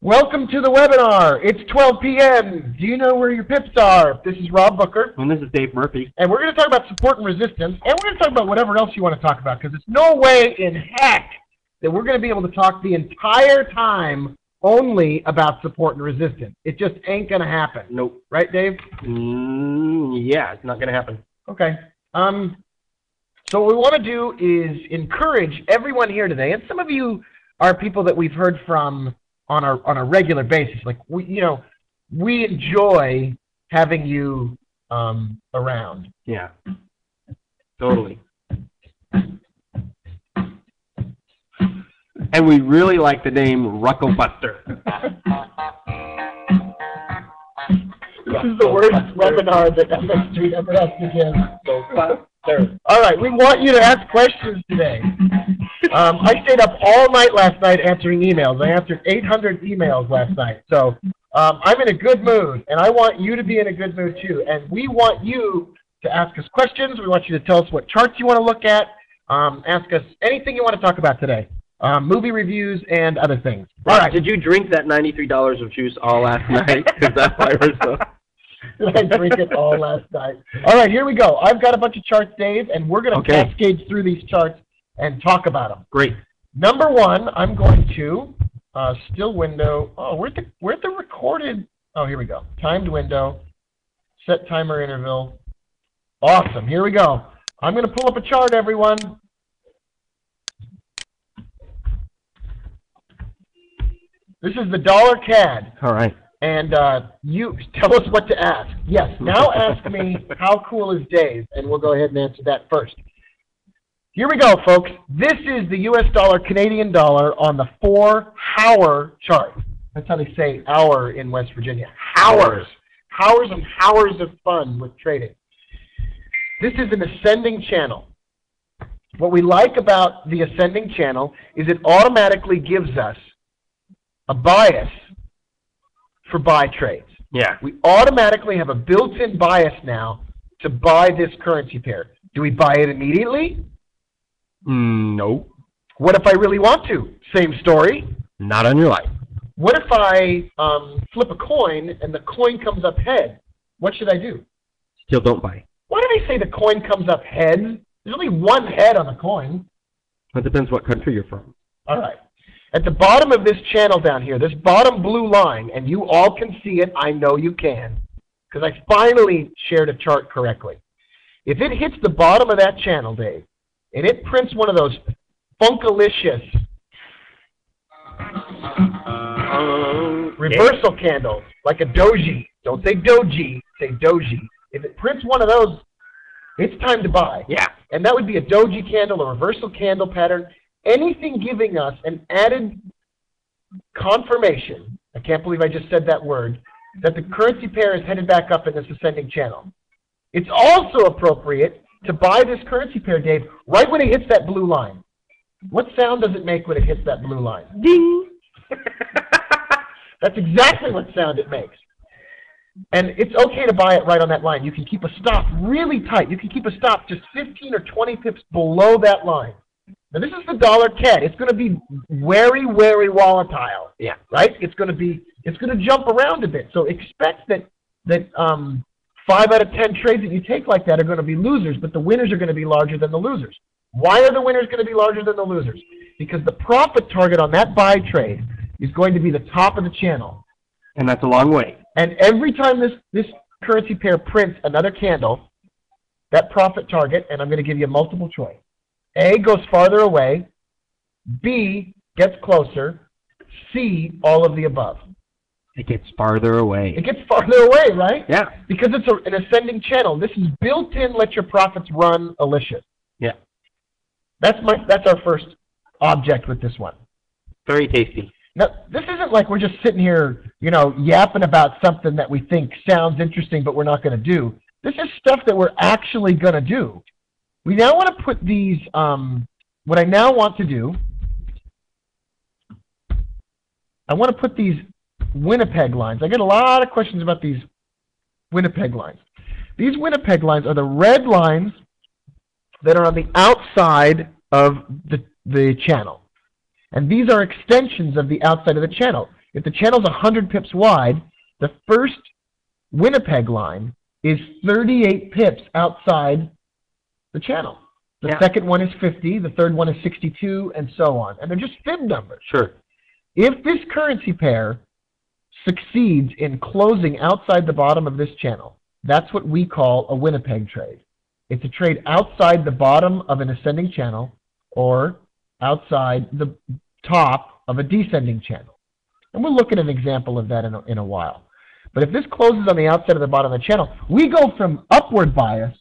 Welcome to the webinar. It's 12 p.m. Do you know where your pips are? This is Rob Booker. And this is Dave Murphy. And we're going to talk about support and resistance, and we're going to talk about whatever else you want to talk about, because there's no way in heck that we're going to be able to talk the entire time only about support and resistance. It just ain't going to happen. Nope. Right, Dave? Yeah, it's not going to happen. Okay. So what we want to do is encourage everyone here today, and some of you are people that we've heard from on a regular basis. Like we enjoy having you around. Yeah, totally. And we really like the name Rucklebuster. This is the worst webinar that FX Street ever has to give. All right, we want you to ask questions today. I stayed up all night last night answering emails. I answered 800 emails last night. So I'm in a good mood, and I want you to be in a good mood too. And we want you to ask us questions. We want you to tell us what charts you want to look at. Ask us anything you want to talk about today. Movie reviews and other things. All right. Did you drink that $93 of juice all last night? Because that's why we're so... I drink it all last night. All right, here we go. I've got a bunch of charts, Dave, and we're going to cascade through these charts and talk about them. Great. Number one, I'm going to still window. Oh, where's the recorded? Oh, here we go. Timed window. Set timer interval. Awesome. Here we go. I'm going to pull up a chart, everyone. This is the dollar CAD. All right. And you tell us what to ask. Yes, now ask me, how cool is Dave? And we'll go ahead and answer that first. Here we go, folks. This is the US dollar, Canadian dollar on the 4-hour chart. That's how they say hour in West Virginia. Hours. Hours and hours of fun with trading. This is an ascending channel. What we like about the ascending channel is it automatically gives us a bias for buy trades. Yeah. We automatically have a built-in bias now to buy this currency pair. Do we buy it immediately? No. What if I really want to? Same story. Not on your life. What if I flip a coin and the coin comes up head? What should I do? Still don't buy. Why do they say the coin comes up heads? There's only one head on the coin. It depends what country you're from. All right. At the bottom of this channel down here, this bottom blue line, and you all can see it, I know you can, because I finally shared a chart correctly. If it hits the bottom of that channel, Dave, and it prints one of those funkalicious reversal candles, like a doji. Don't say doji, say doji. If it prints one of those, it's time to buy. Yeah. And that would be a doji candle, a reversal candle pattern. Anything giving us an added confirmation, I can't believe I just said that word, that the currency pair is headed back up in this ascending channel. It's also appropriate to buy this currency pair, Dave, right when it hits that blue line. What sound does it make when it hits that blue line? Ding! That's exactly what sound it makes. And it's okay to buy it right on that line. You can keep a stop really tight. You can keep a stop just 15 or 20 pips below that line. Now this is the dollar CAD. It's going to be very, very volatile. Yeah. Right? It's going to jump around a bit. So expect that 5 out of 10 trades that you take like that are going to be losers, but the winners are going to be larger than the losers. Why are the winners going to be larger than the losers? Because the profit target on that buy trade is going to be the top of the channel. And that's a long way. And every time this currency pair prints another candle, that profit target, and I'm going to give you a multiple choice. A goes farther away, B gets closer, C, all of the above. It gets farther away. It gets farther away, right? Yeah. Because it's an ascending channel. This is built-in, let your profits run alicious. Yeah. That's our first object with this one. Very tasty. Now, this isn't like we're just sitting here, yapping about something that we think sounds interesting but we're not going to do. This is stuff that we're actually going to do. We now want to put these, what I now want to do, I want to put these Winnipeg lines. I get a lot of questions about these Winnipeg lines. These Winnipeg lines are the red lines that are on the outside of the channel. And these are extensions of the outside of the channel. If the channel's 100 pips wide, the first Winnipeg line is 38 pips outside the channel. The second one is 50, the third one is 62, and so on. And they're just fib numbers. Sure. If this currency pair succeeds in closing outside the bottom of this channel, that's what we call a Winnipeg trade. It's a trade outside the bottom of an ascending channel or outside the top of a descending channel. And we'll look at an example of that in a while. But if this closes on the outside of the bottom of the channel, we go from upward bias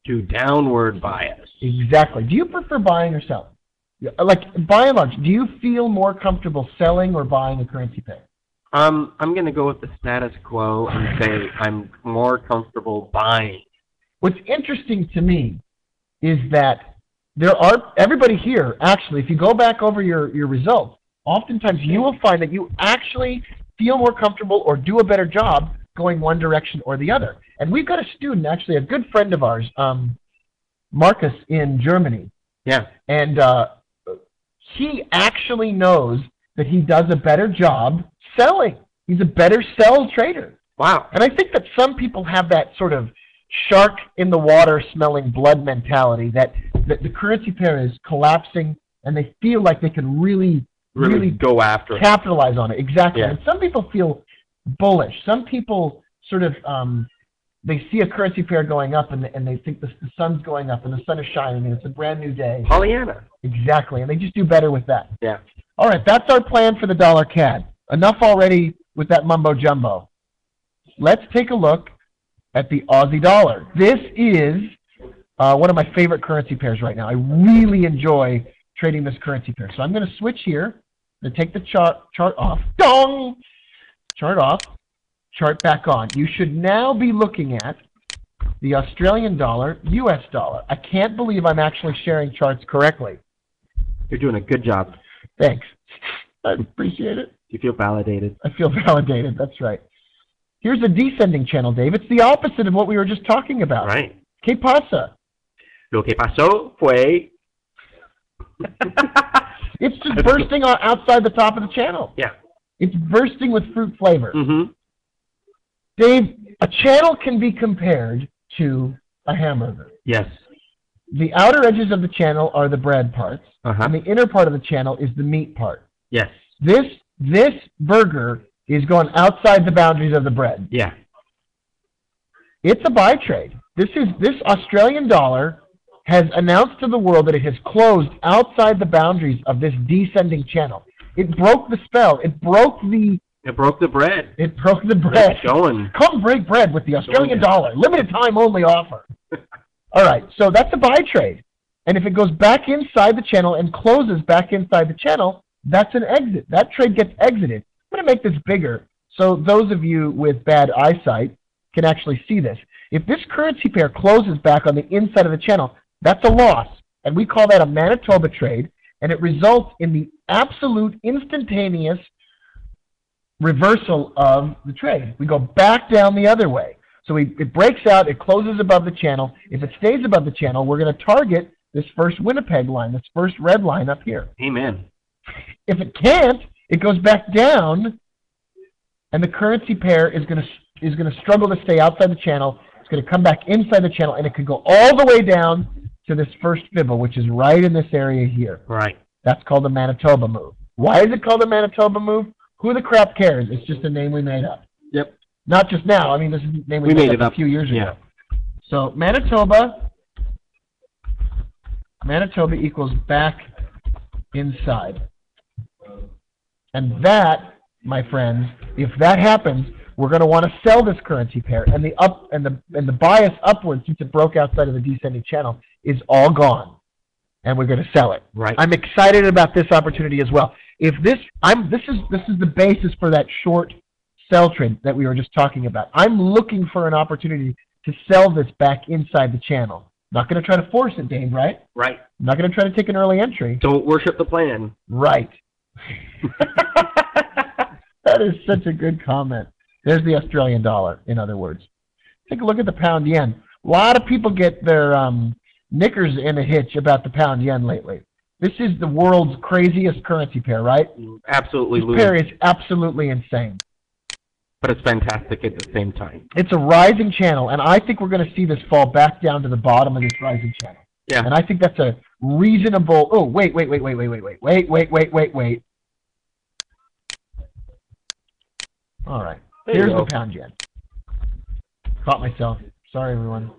to downward bias. Exactly. Do you prefer buying or selling? Like, by and large, do you feel more comfortable selling or buying a currency pair? I'm going to go with the status quo and say I'm more comfortable buying. What's interesting to me is that everybody here, actually, if you go back over your results, oftentimes you will find that you actually feel more comfortable or do a better job going one direction or the other. And we've got a student, actually, a good friend of ours, Marcus in Germany. Yeah. And he actually knows that he does a better job selling. He's a better sell trader. Wow. And I think that some people have that sort of shark in the water smelling blood mentality that the currency pair is collapsing and they feel like they can really go after it. Capitalize on it. Exactly. Yeah. And some people feel bullish. Some people sort of they see a currency pair going up and they think the sun's going up and the sun is shining and it's a brand new day. Pollyanna. Exactly. And they just do better with that. Yeah. All right, that's our plan for the dollar CAD. Enough already with that mumbo jumbo. Let's take a look at the Aussie dollar. This is one of my favorite currency pairs right now. I really enjoy trading this currency pair. So I'm going to switch here. I'm going to take the chart off. Dong! Chart off. Chart back on. You should now be looking at the Australian dollar, US dollar. I can't believe I'm actually sharing charts correctly. You're doing a good job. Thanks. I appreciate it. You feel validated. I feel validated. That's right. Here's a descending channel, Dave. It's the opposite of what we were just talking about. Right. ¿Qué pasa? Lo que pasó fue... It's just bursting outside the top of the channel. Yeah. It's bursting with fruit flavor. Mm-hmm. Dave, a channel can be compared to a hamburger. Yes. The outer edges of the channel are the bread parts, and the inner part of the channel is the meat part. Yes. This burger is going outside the boundaries of the bread. Yeah. It's a buy trade. This Australian dollar has announced to the world that it has closed outside the boundaries of this descending channel. It broke the spell. It broke the bread. It broke the bread. It's going. Come break bread with the Australian dollar. Limited time only offer. All right, so that's a buy trade. And if it goes back inside the channel and closes back inside the channel, that's an exit. That trade gets exited. I'm going to make this bigger so those of you with bad eyesight can actually see this. If this currency pair closes back on the inside of the channel, that's a loss. And we call that a Manitoba trade. And it results in the absolute instantaneous reversal of the trade. We go back down the other way. So it breaks out, it closes above the channel. If it stays above the channel, we're going to target this first Winnipeg line, this first red line up here. Amen. If it can't, it goes back down, and the currency pair is going to struggle to stay outside the channel. It's going to come back inside the channel, and it could go all the way down to this first fibble, which is right in this area here. Right. That's called the Manitoba move. Why is it called the Manitoba move? Who the crap cares? It's just a name we made up. Yep. Not just now. I mean, this is a name we made up a few years ago. So Manitoba equals back inside. And that, my friends, if that happens, we're going to want to sell this currency pair, and the bias upwards, since it broke outside of the descending channel, is all gone, and we're going to sell it. Right. I'm excited about this opportunity as well. If this is the basis for that short sell trade that we were just talking about. I'm looking for an opportunity to sell this back inside the channel. Not going to try to force it, Dave, right? Right. I'm not going to try to take an early entry. Don't worship the plan. Right. That is such a good comment. There's the Australian dollar, in other words. Take a look at the pound yen. A lot of people get their knickers in a hitch about the pound yen lately. This is the world's craziest currency pair, right? Absolutely. This pair is absolutely insane. But it's fantastic at the same time. It's a rising channel, and I think we're going to see this fall back down to the bottom of this rising channel. Yeah. And I think that's a reasonable... Oh, wait. All right. Here's the pound yen. Caught myself. Sorry, everyone.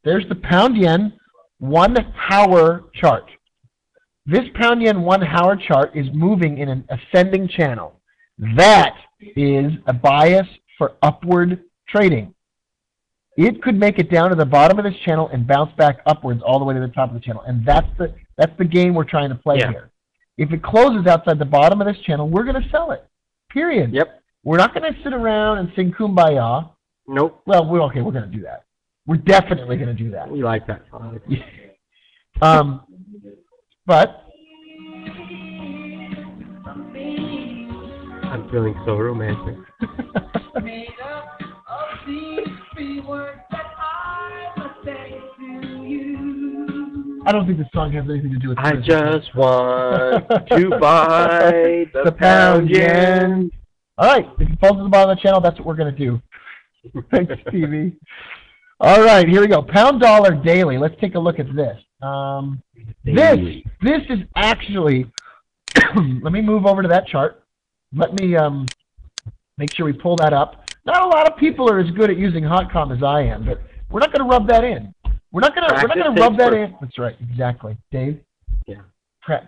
There's the pound yen 1 hour chart. This pound yen 1 hour chart is moving in an ascending channel. That is a bias for upward trading. It could make it down to the bottom of this channel and bounce back upwards all the way to the top of the channel. And that's the game we're trying to play here. If it closes outside the bottom of this channel, we're going to sell it. Period. Yep. We're not going to sit around and sing Kumbaya. Nope. Well, we're going to do that. We're definitely going to do that. We like that. But I'm feeling so romantic. I don't think the song has anything to do with I just want to buy the pound yen. All right. If it falls to the bottom of the channel, that's what we're going to do. Thanks, Stevie. All right. Here we go. Pound dollar daily. Let's take a look at this. This is actually... let me move over to that chart. Let me make sure we pull that up. Not a lot of people are as good at using HotCom as I am, but we're not going to rub that in. We're not going to rub that in. That's right, exactly, Dave. Yeah.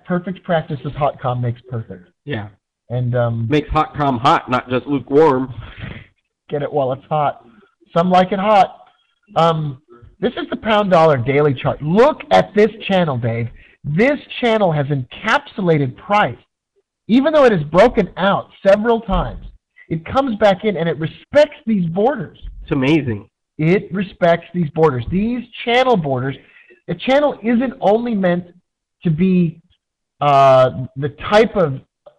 Perfect practice with HotCom makes perfect. Yeah. And makes HotCom hot, not just lukewarm. Get it while it's hot. Some like it hot. This is the pound dollar daily chart. Look at this channel, Dave. This channel has encapsulated price. Even though it has broken out several times, it comes back in and it respects these borders. It's amazing. It respects these borders. These channel borders, a channel isn't only meant to be the type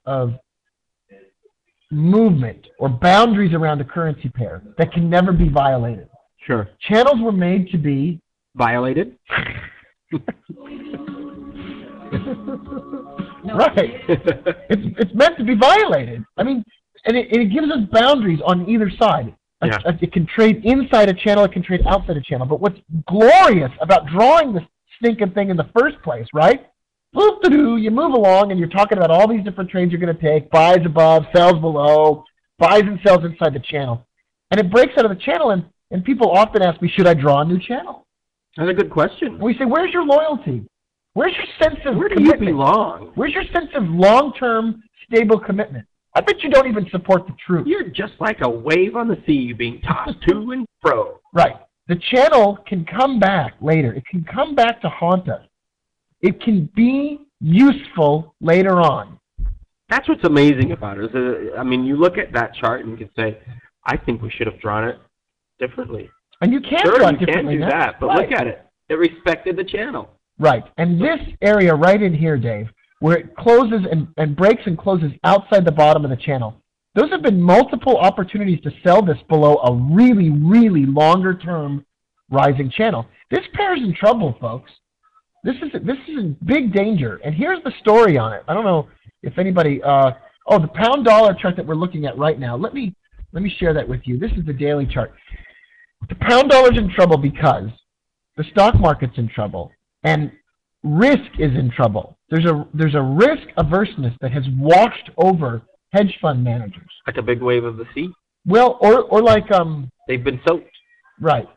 of movement or boundaries around a currency pair that can never be violated. Sure. Channels were made to be... Violated? Right. It's meant to be violated. I mean, and it gives us boundaries on either side. Yeah. It can trade inside a channel, it can trade outside a channel. But what's glorious about drawing this stinking thing in the first place, right? You move along and you're talking about all these different trades you're going to take, buys above, sells below, buys and sells inside the channel. And it breaks out of the channel, and people often ask me, should I draw a new channel? That's a good question. And we say, where's your loyalty? Where's your sense of Where do commitment? you belong? Where's your sense of long-term, stable commitment? I bet you don't even support the truth. You're just like a wave on the sea being tossed to and fro. Right. The channel can come back later. It can come back to haunt us. It can be useful later on. That's what's amazing about it. I mean, you look at that chart and you can say, I think we should have drawn it differently. And you can draw it differently. You can do that, but look at it. It respected the channel. Right. And this area right in here, Dave, where it closes and breaks and closes outside the bottom of the channel, those have been multiple opportunities to sell this below a really, really longer-term rising channel. This pair is in trouble, folks. This is in big danger. And here's the story on it. I don't know if anybody... the pound dollar chart that we're looking at right now. Let me share that with you. This is the daily chart. The pound dollar's in trouble because the stock market's in trouble. And risk is in trouble. There's a risk averseness that has washed over hedge fund managers. Like a big wave of the sea? Well, or like they've been soaked. Right.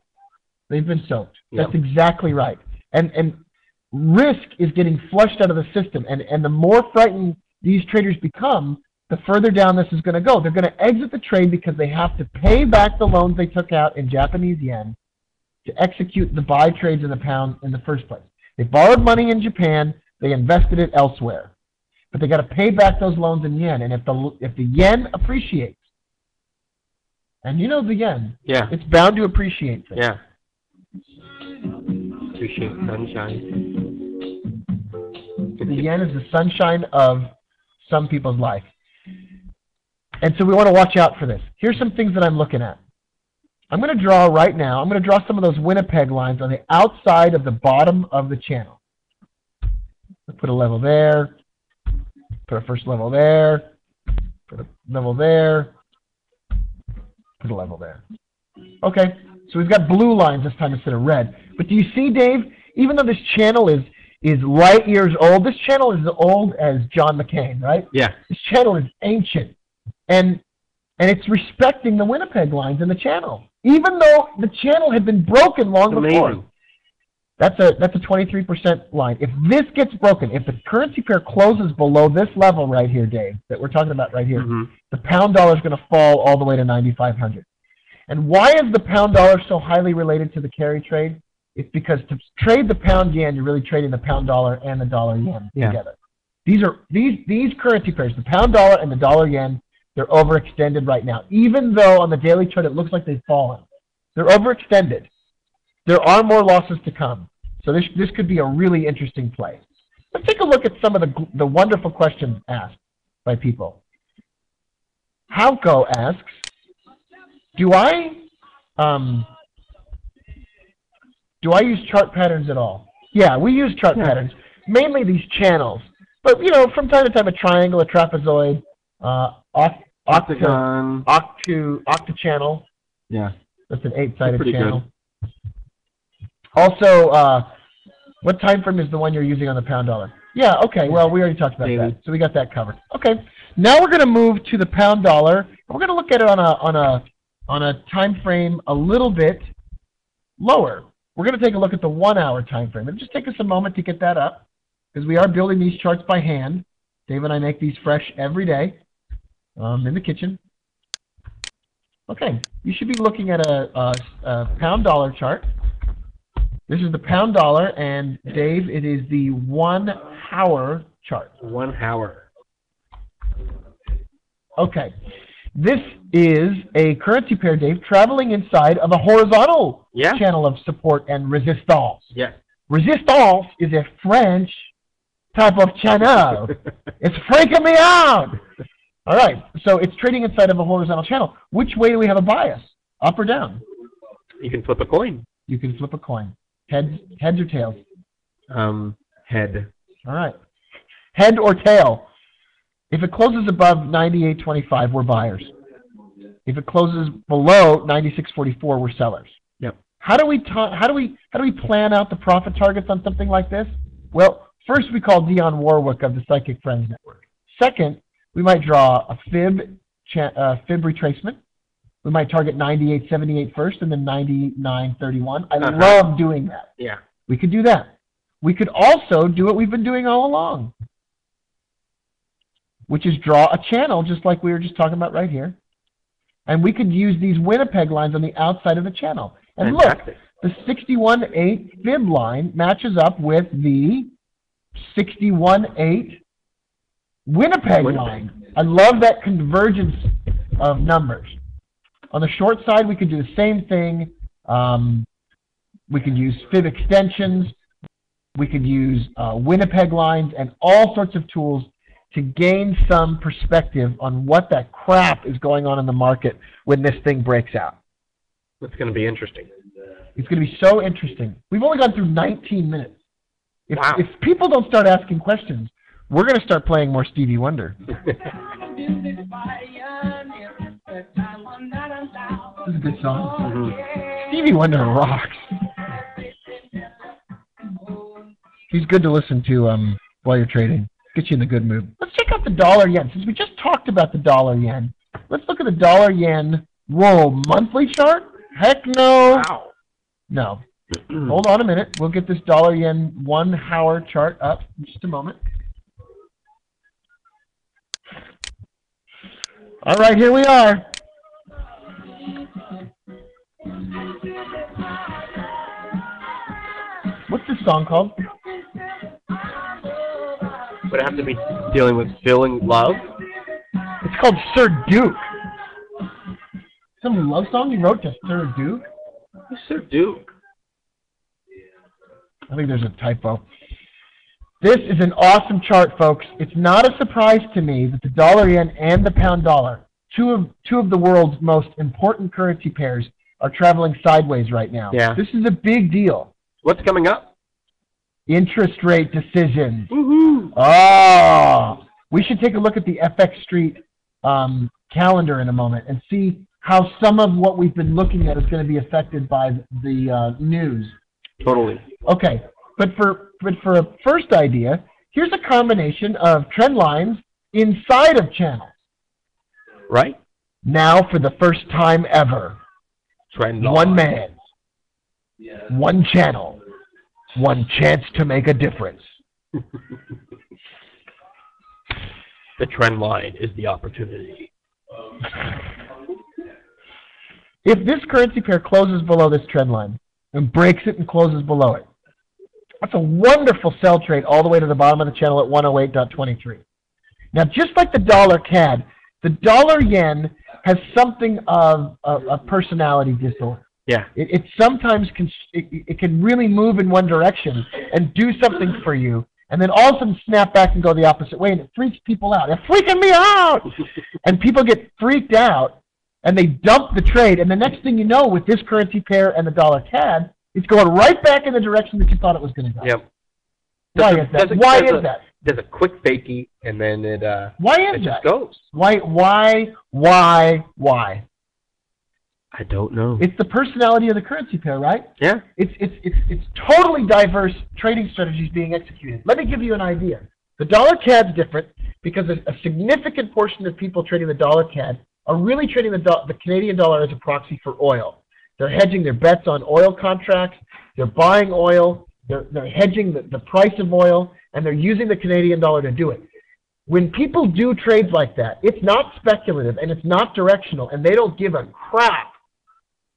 They've been soaked. Yep. That's exactly right. And risk is getting flushed out of the system. And the more frightened these traders become, the further down this is going to go. They're going to exit the trade because they have to pay back the loans they took out in Japanese yen to execute the buy trades in the pound in the first place. They borrowed money in Japan, they invested it elsewhere. But they got to pay back those loans in yen. And if the yen appreciates, and you know the yen, yeah, it's bound to appreciate things. Yeah. Appreciate sunshine. The yen is the sunshine of some people's life. And so we want to watch out for this. Here's some things that I'm looking at. I'm going to draw right now. I'm going to draw some of those Winnipeg lines on the outside of the bottom of the channel. Let's put a level there. Put a first level there. Put a level there. Put a level there. Okay, so we've got blue lines this time instead of red. But do you see, Dave? Even though this channel is light years old, this channel is as old as John McCain, right? Yeah. This channel is ancient. And it's respecting the Winnipeg lines in the channel, even though the channel had been broken long before. Amazing. That's a 23% line. If this gets broken, if the currency pair closes below this level right here, Dave, that we're talking about right here, the pound dollar is going to fall all the way to 9,500. And why is the pound dollar so highly related to the carry trade? It's because to trade the pound yen, you're really trading the pound dollar and the dollar yen together. These currency pairs, the pound dollar and the dollar yen, they're overextended right now. Even though on the daily chart it looks like they've fallen, they're overextended. There are more losses to come. So this could be a really interesting play. Let's take a look at some of the wonderful questions asked by people. Halco asks, do I use chart patterns at all? Yeah, we use chart patterns, mainly these channels. But, you know, from time to time, a triangle, a trapezoid, octagon, octachannel. Yeah. That's an 8-sided channel. Good. Also, what time frame is the one you're using on the pound dollar? Yeah, okay, well, we already talked about that, so we got that covered. Okay, now we're going to move to the pound dollar, and we're going to look at it on a time frame a little bit lower. We're going to take a look at the 1 hour time frame. It'll just take us a moment to get that up, because we are building these charts by hand. Dave and I make these fresh every day in the kitchen. Okay, you should be looking at a pound dollar chart. This is the pound dollar, and Dave, it is the 1 hour chart. 1 hour. Okay. This is a currency pair, Dave, traveling inside of a horizontal channel of support and resistance. Yes. Resistance is a French type of channel. It's freaking me out. All right, so it's trading inside of a horizontal channel. Which way do we have a bias? Up or down? You can flip a coin. You can flip a coin. Heads or tails? Head. All right. Head or tail. If it closes above 98.25, we're buyers. If it closes below 96.44, we're sellers. Yep. How do we plan out the profit targets on something like this? Well, first we call Dionne Warwick of the Psychic Friends Network. Second, we might draw a fib retracement. We might target 98.78 first and then 99.31. I love doing that. Yeah. We could do that. We could also do what we've been doing all along, which is draw a channel just like we were just talking about right here. And we could use these Winnipeg lines on the outside of the channel. And fantastic. Look, the 61.8 fib line matches up with the 61.8 Winnipeg line. I love that convergence of numbers. On the short side, we could do the same thing. We could use fib extensions. We could use Winnipeg lines and all sorts of tools to gain some perspective on what that crap is going on in the market when this thing breaks out. It's going to be interesting. It's going to be so interesting. We've only gone through 19 minutes. If people don't start asking questions, we're going to start playing more Stevie Wonder. This is a good song. Stevie Wonder rocks. He's good to listen to while you're trading. Get you in the good mood. Let's check out the dollar yen. Since we just talked about the dollar yen, let's look at the dollar yen monthly chart. Heck no. Wow. No. Hold on a minute. We'll get this dollar yen 1 hour chart up in just a moment. All right, here we are. What's this song called? Would it have to be dealing with feeling love? It's called Sir Duke. Some love song you wrote to Sir Duke? Who's Sir Duke? I think there's a typo. This is an awesome chart, folks. It's not a surprise to me that the dollar yen and the pound dollar, two of the world's most important currency pairs, are traveling sideways right now. Yeah. This is a big deal. What's coming up? Interest rate decisions. Woohoo! Oh, we should take a look at the FX Street calendar in a moment and see how some of what we've been looking at is going to be affected by the news. Totally. Okay, but for a first idea, here's a combination of trend lines inside of channels. Right? Now, for the first time ever, Trend line. one man, one channel, one chance to make a difference. The trend line is the opportunity. If this currency pair closes below this trend line and breaks it and closes below it, that's a wonderful sell trade all the way to the bottom of the channel at 108.23. Now, just like the dollar CAD, the dollar yen has something of a personality disorder. Yeah. It sometimes it can really move in one direction and do something for you, and then all of a sudden snap back and go the opposite way, and it freaks people out. It's freaking me out! And people get freaked out, and they dump the trade, and the next thing you know, with this currency pair and the dollar CAD, it's going right back in the direction that you thought it was going to go. Yep. Why is that? Why is that? There's a quick fakie, and then it just goes. Why? I don't know. It's the personality of the currency pair, right? Yeah. It's totally diverse trading strategies being executed. Let me give you an idea. The dollar CAD's different because a significant portion of people trading the dollar CAD are really trading the Canadian dollar as a proxy for oil. They're hedging their bets on oil contracts. They're buying oil. They're hedging the price of oil, and they're using the Canadian dollar to do it. When people do trades like that, it's not speculative and it's not directional, and they don't give a crap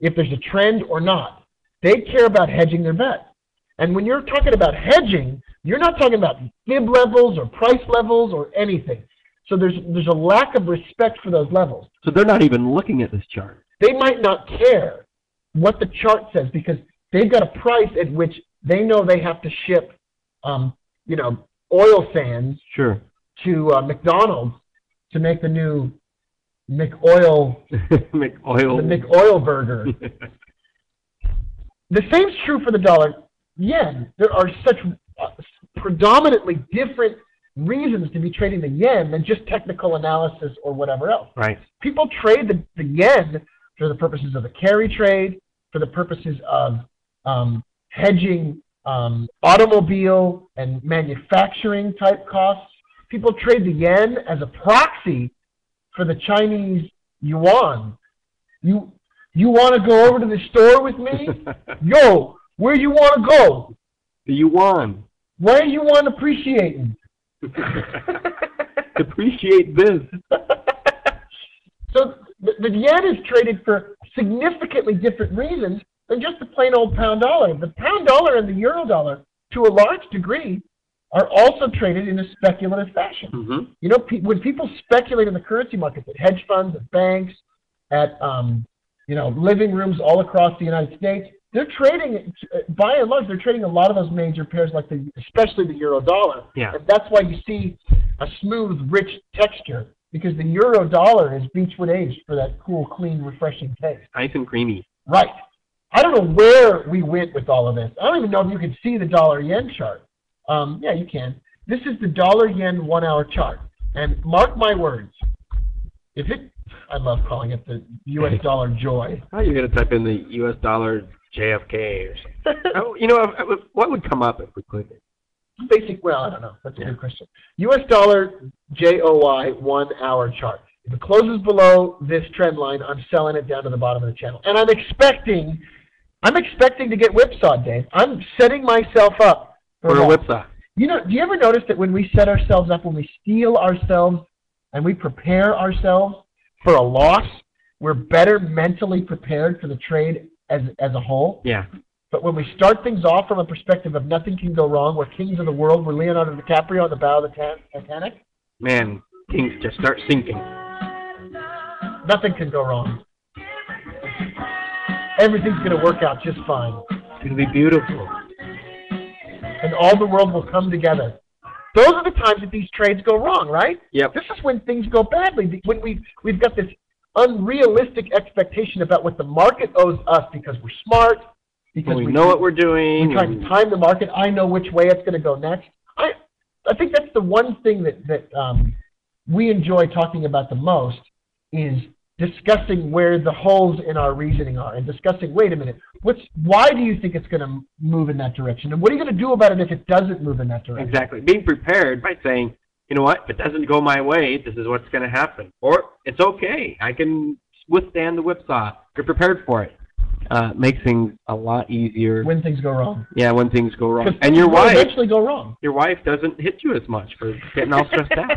if there's a trend or not. They care about hedging their bet. And when you're talking about hedging, you're not talking about fib levels or price levels or anything. So there's a lack of respect for those levels. So they're not even looking at this chart. They might not care what the chart says because they've got a price at which they know they have to ship, oil sands Sure. to McDonald's to make the new McOil burger. The same's true for the dollar yen. There are such predominantly different reasons to be trading the yen than just technical analysis or whatever else. Right. People trade the yen for the purposes of the carry trade, for the purposes of hedging automobile and manufacturing type costs. People trade the yen as a proxy for the Chinese yuan. You want to go over to the store with me? Yo, where you want to go? The yuan. Why are you yuan appreciating? Appreciate this. So the yen is traded for significantly different reasons than just the plain old pound dollar. The pound dollar and the euro dollar, to a large degree, are also traded in a speculative fashion. Mm-hmm. When people speculate in the currency markets, at hedge funds, at banks, at living rooms all across the United States, they're trading, by and large, they're trading a lot of those major pairs, like especially the euro dollar. Yeah. And that's why you see a smooth, rich texture, because the euro dollar is Beechwood aged for that cool, clean, refreshing taste. Nice and creamy. Right. I don't know where we went with all of this. I don't even know if you can see the dollar yen chart. Yeah, you can. This is the dollar yen 1 hour chart. And mark my words, I love calling it the US dollar joy. Oh, you're going to type in the US dollar JFK or something. What would come up if we click it? I don't know. That's a good question. US dollar JOY 1 hour chart. If it closes below this trend line, I'm selling it down to the bottom of the channel. And I'm expecting to get whipsawed, Dave. I'm setting myself up for a whipsaw. Do you ever notice that when we set ourselves up, when we steel ourselves and we prepare ourselves for a loss, we're better mentally prepared for the trade as a whole? Yeah. But when we start things off from a perspective of nothing can go wrong, we're kings of the world, we're Leonardo DiCaprio on the bow of the Titanic. Man, kings just start sinking. Nothing can go wrong. Everything's going to work out just fine. It's going to be beautiful. And all the world will come together. Those are the times that these trades go wrong, right? Yep. This is when things go badly. When we've got this unrealistic expectation about what the market owes us because we're smart, because we know what we're doing. We try to time the market. I know which way it's going to go next. I think that's the one thing that we enjoy talking about the most is discussing where the holes in our reasoning are and discussing, wait a minute, why do you think it's going to move in that direction? And what are you going to do about it if it doesn't move in that direction? Exactly. Being prepared by saying, you know what, if it doesn't go my way, this is what's going to happen. Or it's okay. I can withstand the whipsaw. You're prepared for it. Makes things a lot easier. When things go wrong. Yeah, when things go wrong. And your wife eventually go wrong. Your wife doesn't hit you as much for getting all stressed out.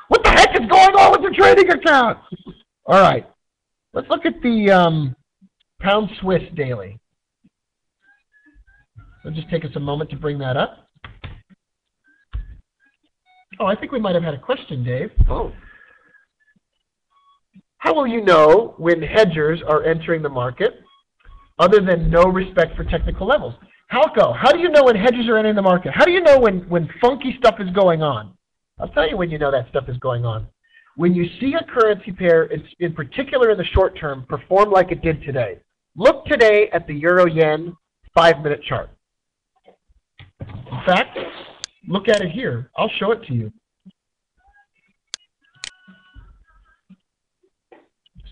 What the heck is going on with your trading account? All right. Let's look at the pound Swiss daily. It'll just take us a moment to bring that up. Oh, I think we might have had a question, Dave. Oh. How will you know when hedgers are entering the market other than no respect for technical levels? How do you know when hedgers are entering the market? How do you know when funky stuff is going on? I'll tell you when you know that stuff is going on. When you see a currency pair, in particular in the short term, perform like it did today. Look today at the Euro-Yen 5-minute chart. In fact, look at it here. I'll show it to you.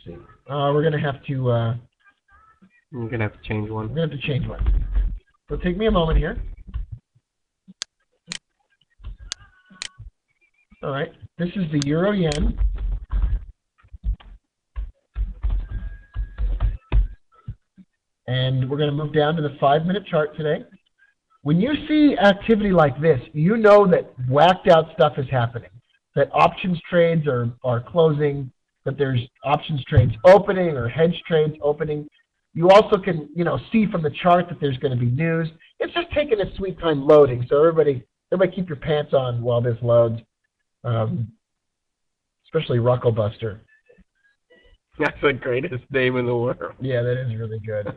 See. We're going to have to... We're going to have to change one. We're going to have to change one. So take me a moment here. All right. This is the Euro-Yen. And we're going to move down to the 5-minute chart today. When you see activity like this, you know that whacked out stuff is happening. That options trades are closing, that there's options trades opening or hedge trades opening. You also can, see from the chart that there's going to be news. It's just taking its sweet time loading. So everybody keep your pants on while this loads. Especially Rucklebuster. That's the greatest name in the world. Yeah, that is really good.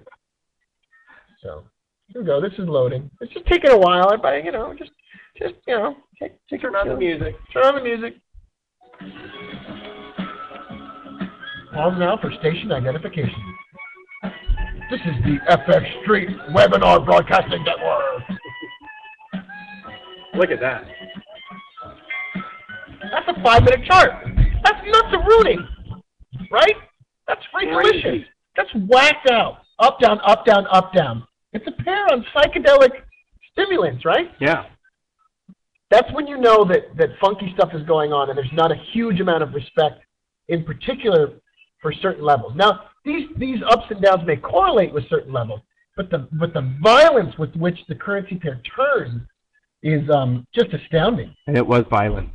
So here we go. This is loading. It's just taking a while, but just turn on the music. Turn on the music. Pause now for station identification. This is the FX Street Webinar Broadcasting Network. Look at that. That's a 5-minute chart. That's nuts and rooting, right? That's delicious. That's whacked out. Up, down, up, down, up, down. It's a pair on psychedelic stimulants, right? Yeah. That's when you know that funky stuff is going on and there's not a huge amount of respect, in particular, for certain levels. Now, these ups and downs may correlate with certain levels, but the violence with which the currency pair turns is just astounding. And it was violent.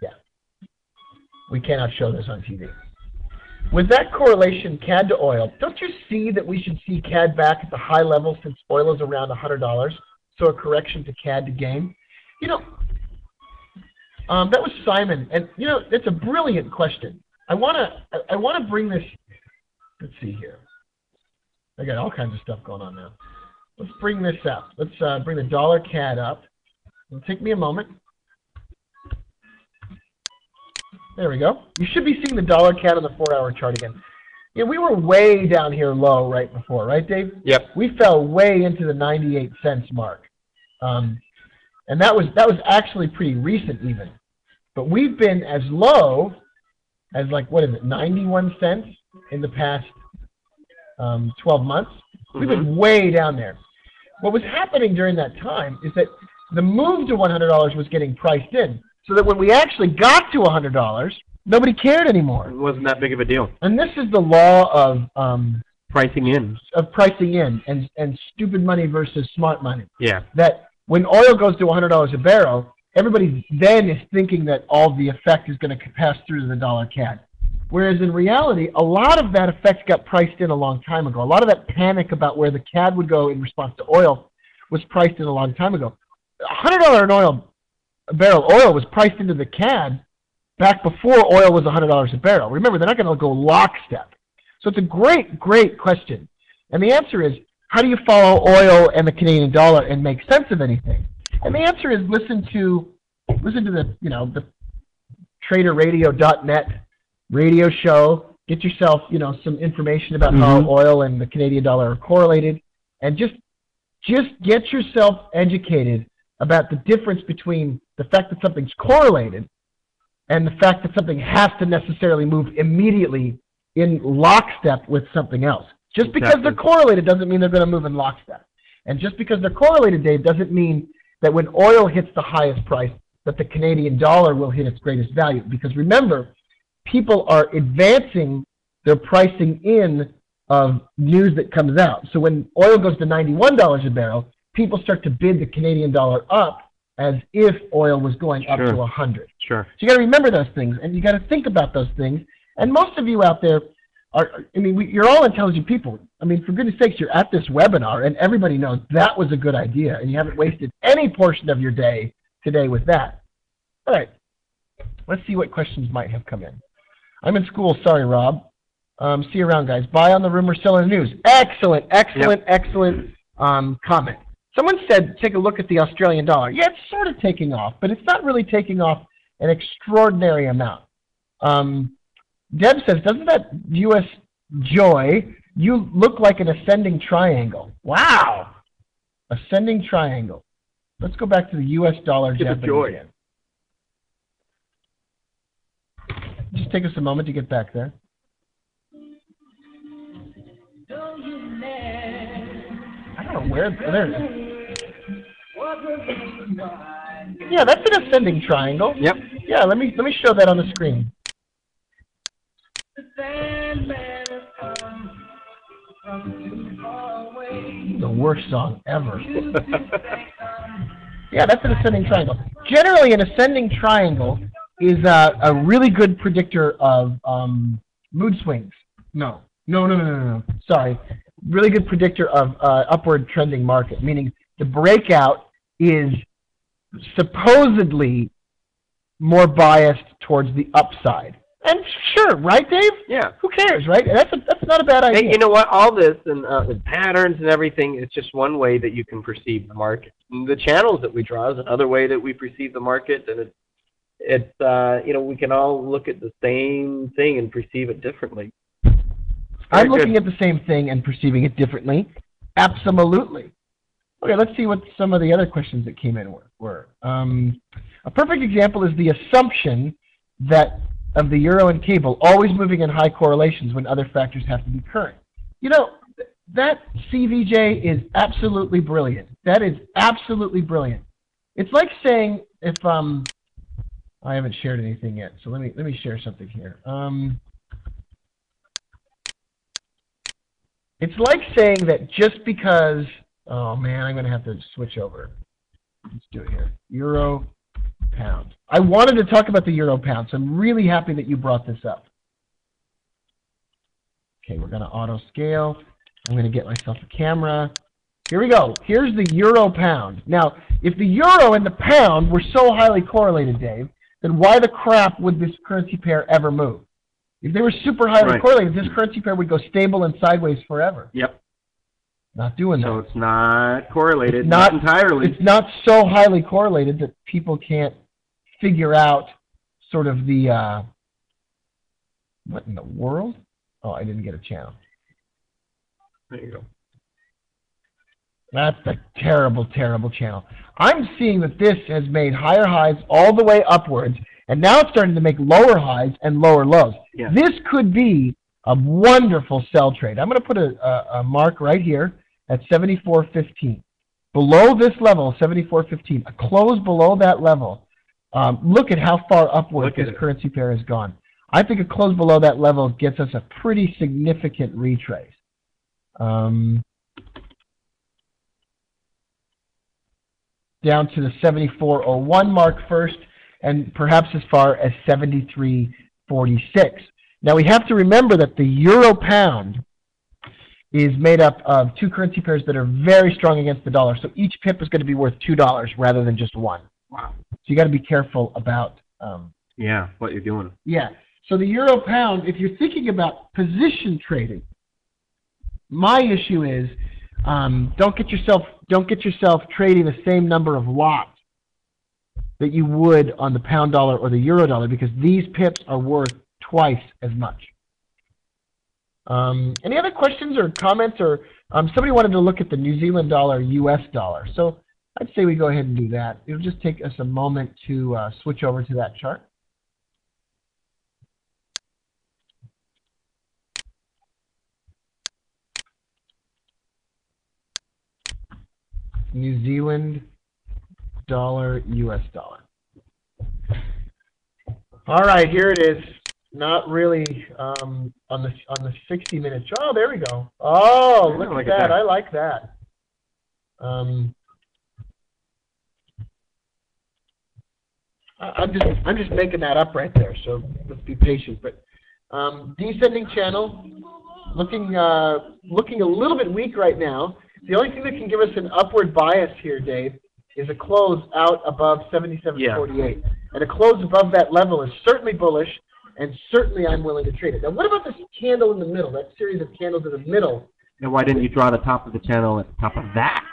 Yeah. We cannot show this on TV. With that correlation, CAD to oil, don't you see that we should see CAD back at the high level since oil is around $100? So a correction to CAD to gain? That was Simon, and it's a brilliant question. I want to bring this. Let's see here. I got all kinds of stuff going on now. Let's bring this up. Let's bring the dollar CAD up. It'll take me a moment. There we go. You should be seeing the dollar CAD on the 4-hour chart again. Yeah, we were way down here low right before, right, Dave? Yep. We fell way into the 98 cents mark, and that was actually pretty recent even. But we've been as low as 91 cents in the past 12 months. We've been way down there. What was happening during that time is that the move to $100 was getting priced in, so that when we actually got to $100, nobody cared anymore. It wasn't that big of a deal. And this is the law of pricing in. Of pricing in and stupid money versus smart money. Yeah. That when oil goes to $100 a barrel, everybody then is thinking that all the effect is going to pass through to the dollar CAD. Whereas in reality, a lot of that effect got priced in a long time ago. A lot of that panic about where the CAD would go in response to oil was priced in a long time ago. $100 a barrel oil was priced into the CAD back before oil was $100 a barrel. Remember, they're not going to go lockstep. So it's a great, great question. And the answer is, how do you follow oil and the Canadian dollar and make sense of anything? And the answer is listen to the, the traderradio.net radio show. Get yourself, some information about how oil and the Canadian dollar are correlated, and just get yourself educated about the difference between the fact that something's correlated and the fact that something has to necessarily move immediately in lockstep with something else. Just because they're correlated doesn't mean they're going to move in lockstep. And just because they're correlated, Dave, doesn't mean that when oil hits the highest price, that the Canadian dollar will hit its greatest value. Because remember, people are advancing their pricing in of news that comes out. So when oil goes to $91 a barrel, people start to bid the Canadian dollar up as if oil was going up to 100. Sure. So you got to remember those things, and you got to think about those things. And most of you out there you're all intelligent people. For goodness sakes, you're at this webinar, and everybody knows that was a good idea, and you haven't wasted any portion of your day today with that. All right. Let's see what questions might have come in. I'm in school. Sorry, Rob. See you around, guys. Buy on the rumor, sell in the news. Excellent comment. Someone said, take a look at the Australian dollar. Yeah, it's sort of taking off, but it's not really taking off an extraordinary amount. Deb says, doesn't that U.S. joy, you look like an ascending triangle. Wow. Ascending triangle. Let's go back to the U.S. dollar, Deb, again. Just take us a moment to get back there. I don't know where, there it is. Yeah, that's an ascending triangle. Yep. Yeah, let me show that on the screen. The worst song ever. Yeah, that's an ascending triangle. Generally, an ascending triangle is a really good predictor of mood swings. No. Sorry. Really good predictor of upward trending market, meaning the breakout is supposedly more biased towards the upside. And sure, right, Dave? Yeah. Who cares, right? That's not a bad idea. Hey, you know what? All this and the patterns and everything, it's just one way that you can perceive the market. And the channels that we draw is another way that we perceive the market, and we can all look at the same thing and perceive it differently. I'm looking at the same thing and perceiving it differently. Absolutely. Okay, let's see what some of the other questions that came in were. A perfect example is the assumption that of the euro and cable always moving in high correlations when other factors have to be current. That CVJ is absolutely brilliant. That is absolutely brilliant. It's like saying if I haven't shared anything yet, so let me share something here. It's like saying that just because, oh man, I'm going to have to switch over. Let's do it here. Euro, pound. I wanted to talk about the euro pound, so I'm really happy that you brought this up. Okay, we're going to auto scale. I'm going to get myself a camera. Here we go. Here's the euro pound. Now, if the euro and the pound were so highly correlated, Dave, then why the crap would this currency pair ever move? If they were super highly correlated, this currency pair would go stable and sideways forever. Yep. Not doing that. So it's not correlated, not entirely. It's not so highly correlated that people can't figure out sort of the, what in the world? Oh, I didn't get a channel. There you go. That's a terrible, terrible channel. I'm seeing that this has made higher highs all the way upwards, and now it's starting to make lower highs and lower lows. Yeah. This could be a wonderful sell trade. I'm going to put a mark right here at 74.15. Below this level, 74.15, a close below that level. Look at how far upward this currency pair has gone. I think a close below that level gets us a pretty significant retrace. Down to the 74.01 mark first, and perhaps as far as 73.46. Now we have to remember that the euro pound is made up of two currency pairs that are very strong against the dollar. So each pip is going to be worth $2 rather than just one. Wow. So you got to be careful about what you're doing. Yeah. So the euro pound, if you're thinking about position trading, my issue is don't get yourself trading the same number of lots that you would on the pound dollar or the euro dollar, because these pips are worth twice as much. Any other questions or comments? Or somebody wanted to look at the New Zealand dollar, US dollar. So I'd say we go ahead and do that. It'll just take us a moment to switch over to that chart. New Zealand dollar, US dollar. All right, here it is. Not really on the 60-minute chart. Oh, there we go. Oh, look at that. I like that. I'm just making that up right there. So let's be patient. But descending channel, looking a little bit weak right now. The only thing that can give us an upward bias here, Dave, is a close out above 77.48. Yeah. And a close above that level is certainly bullish, and certainly I'm willing to trade it. Now, what about this candle in the middle, that series of candles in the middle? And why didn't you draw the top of the channel at the top of that?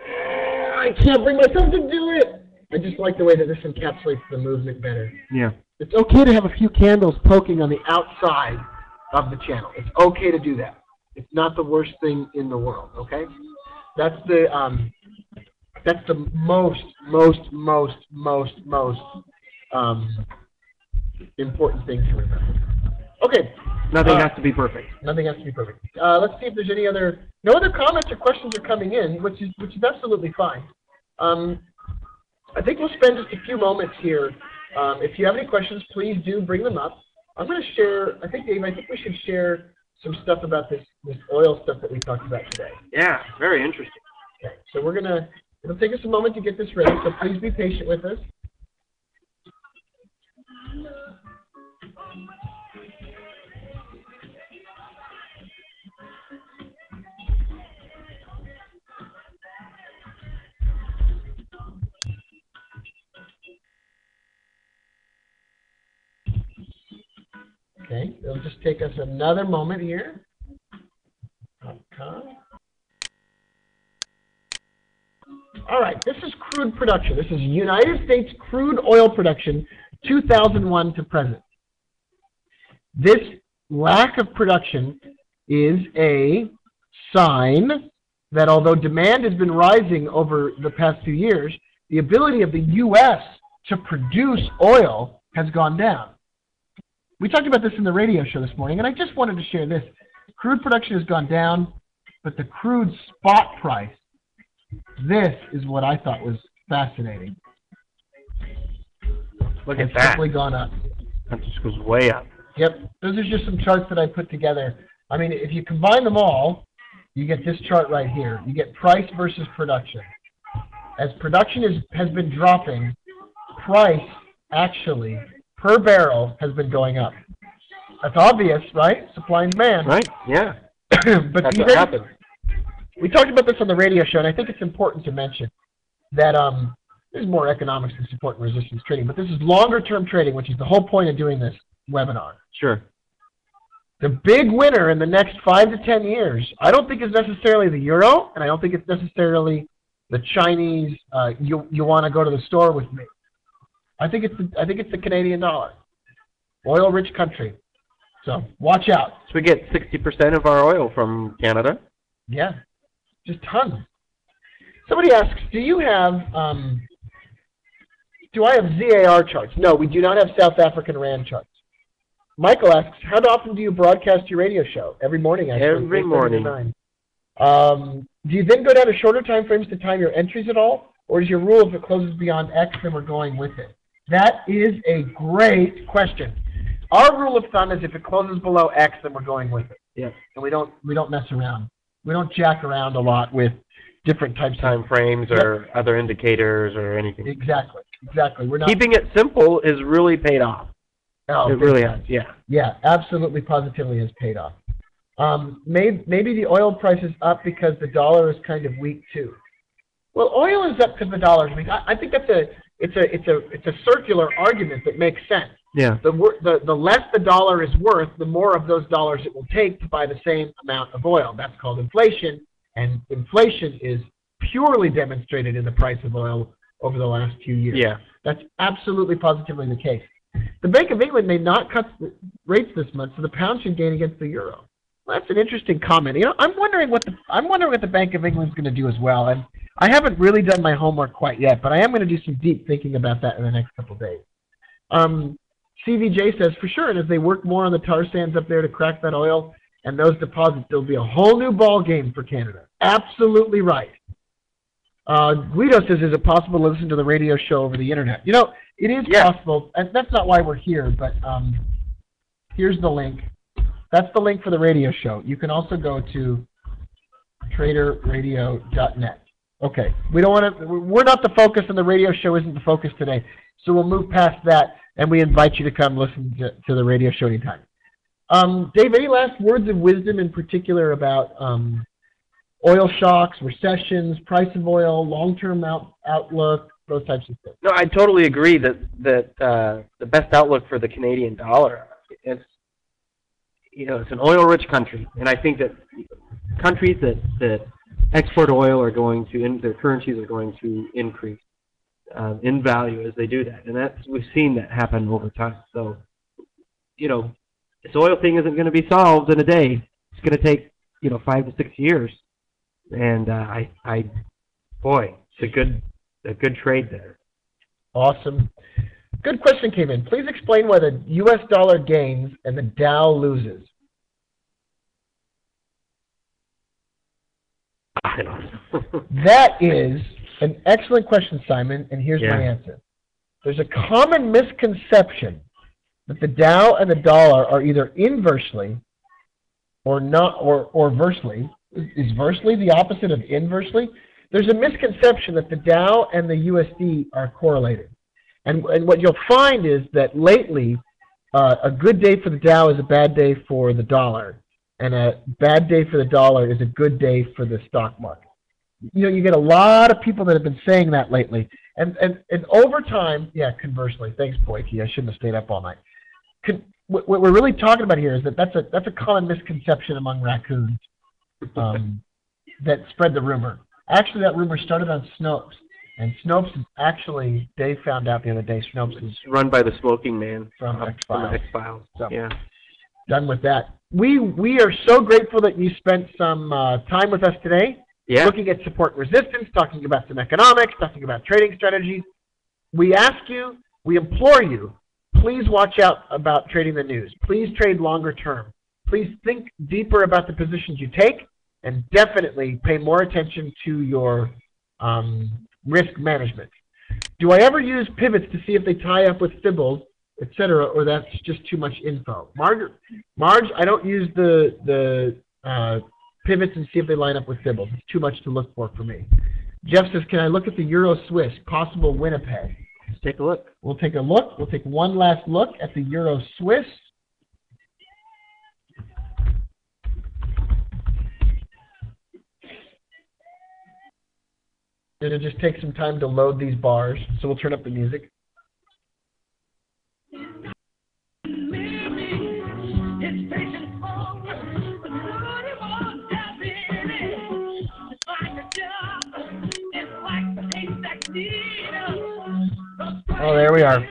I can't bring myself to do it. I just like the way that this encapsulates the movement better. Yeah. It's okay to have a few candles poking on the outside of the channel. It's okay to do that. It's not the worst thing in the world, okay? That's the most important thing to remember. Okay. Nothing has to be perfect. Nothing has to be perfect. Let's see if there's no other comments or questions are coming in, which is absolutely fine. I think we'll spend just a few moments here. If you have any questions, please do bring them up. I'm going to share. Dave, I think we should share some stuff about this oil stuff that we talked about today. Yeah, very interesting. Okay, so it'll take us a moment to get this ready, so please be patient with us. Okay, it'll just take us another moment here. All right, this is crude production. This is United States crude oil production, 2001 to present. This lack of production is a sign that although demand has been rising over the past few years, the ability of the U.S. to produce oil has gone down. We talked about this in the radio show this morning, and I just wanted to share this. Crude production has gone down, but the crude spot price, this is what I thought was fascinating. Look at that. It's simply gone up. That just goes way up. Yep. Those are just some charts that I put together. I mean, if you combine them all, you get this chart right here. You get price versus production. As production has been dropping, price actually per barrel has been going up. That's obvious, right? Supply and demand. Right, yeah. But that's what happened. We talked about this on the radio show, and I think it's important to mention that this is more economics than support and resistance trading, but this is longer-term trading, which is the whole point of doing this webinar. Sure. The big winner in the next 5 to 10 years, I don't think is necessarily the euro, and I don't think it's necessarily the Chinese, you want to go to the store with me. I think it's the Canadian dollar. Oil-rich country. So watch out. So we get 60% of our oil from Canada. Yeah, just tons. Somebody asks, do I have ZAR charts? No, we do not have South African Rand charts. Michael asks, how often do you broadcast your radio show? Every morning, actually. Every morning. Do you then go down to shorter time frames to time your entries at all? Or is your rule if it closes beyond X, then we're going with it? That is a great question. Our rule of thumb is if it closes below X, then we're going with it. Yes. And we don't mess around. We don't jack around a lot with different types of time frames or other indicators or anything. Exactly. We're not keeping it simple has really paid off. Oh, it really has. Yeah. Yeah, absolutely, positively has paid off. Maybe the oil price is up because the dollar is kind of weak too. Well, oil is up because the dollar is weak. I think that's it's a circular argument that makes sense. Yeah. The less the dollar is worth, the more of those dollars it will take to buy the same amount of oil. That's called inflation, and inflation is purely demonstrated in the price of oil over the last few years. Yeah. That's absolutely positively the case. The Bank of England may not cut the rates this month, so the pound should gain against the euro. Well, that's an interesting comment. You know, I'm wondering what the Bank of England's going to do as well. And I haven't really done my homework quite yet, but I am going to do some deep thinking about that in the next couple of days. CVJ says, for sure, and as they work more on the tar sands up there to crack that oil and those deposits, there'll be a whole new ball game for Canada. Absolutely right. Guido says, is it possible to listen to the radio show over the internet? You know, it is possible, and that's not why we're here, but here's the link. That's the link for the radio show. You can also go to traderradio.net. Okay, we don't want to. We're not the focus, and the radio show isn't the focus today. So we'll move past that, and we invite you to come listen to the radio show anytime. Dave, any last words of wisdom in particular about oil shocks, recessions, price of oil, long-term outlook, those types of things? No, I totally agree that the best outlook for the Canadian dollar, it's an oil-rich country, and I think that countries that export oil are going to, their currencies are going to increase in value as they do that, and we've seen that happen over time. So, this oil thing isn't going to be solved in a day. It's going to take 5 to 6 years, and it's a good trade there. Awesome. Good question came in. Please explain why the U.S. dollar gains and the Dow loses. I don't know. That is an excellent question, Simon, and here's my answer. There's a common misconception that the Dow and the dollar are either inversely or not, or versely. Is versely the opposite of inversely? There's a misconception that the Dow and the USD are correlated. And what you'll find is that lately, a good day for the Dow is a bad day for the dollar, and a bad day for the dollar is a good day for the stock market. You get a lot of people that have been saying that lately. And over time, conversely, thanks, Boyke, I shouldn't have stayed up all night. What we're really talking about here is that's a common misconception among raccoons that spread the rumor. Actually, that rumor started on Snopes. And Snopes is actually, Dave found out the other day, Snopes is run by the smoking man from X-Files. So, yeah. Done with that. We are so grateful that you spent some time with us today, looking at support and resistance, talking about some economics, talking about trading strategies. We ask you, we implore you, please watch out about trading the news. Please trade longer term. Please think deeper about the positions you take, and definitely pay more attention to your risk management. Do I ever use pivots to see if they tie up with fibbles, etc., or that's just too much info? Marge, I don't use the pivots and see if they line up with fibbles. It's too much to look for me. Jeff says, can I look at the Euro Swiss, possible Winnipeg? Let's take a look. We'll take a look. We'll take one last look at the Euro Swiss. It'll just take some time to load these bars, so we'll turn up the music. Oh, there we are.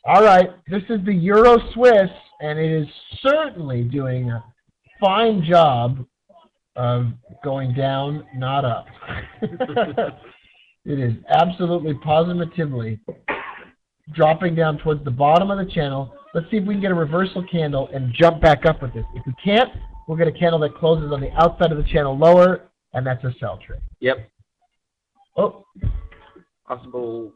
All right, this is the Euro Swiss, and it is certainly doing a fine job of going down, not up. It is absolutely positively dropping down towards the bottom of the channel. Let's see if we can get a reversal candle and jump back up with this. If we can't, we'll get a candle that closes on the outside of the channel lower, and that's a sell trade. Yep. Oh. Possible.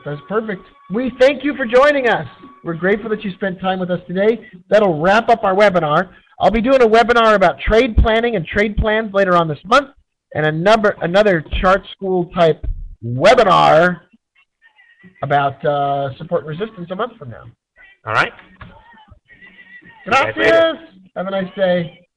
That's perfect. We thank you for joining us. We're grateful that you spent time with us today. That'll wrap up our webinar. I'll be doing a webinar about trade planning and trade plans later on this month, and another chart school type webinar about support and resistance a month from now. All right. Gracias. Have a nice day.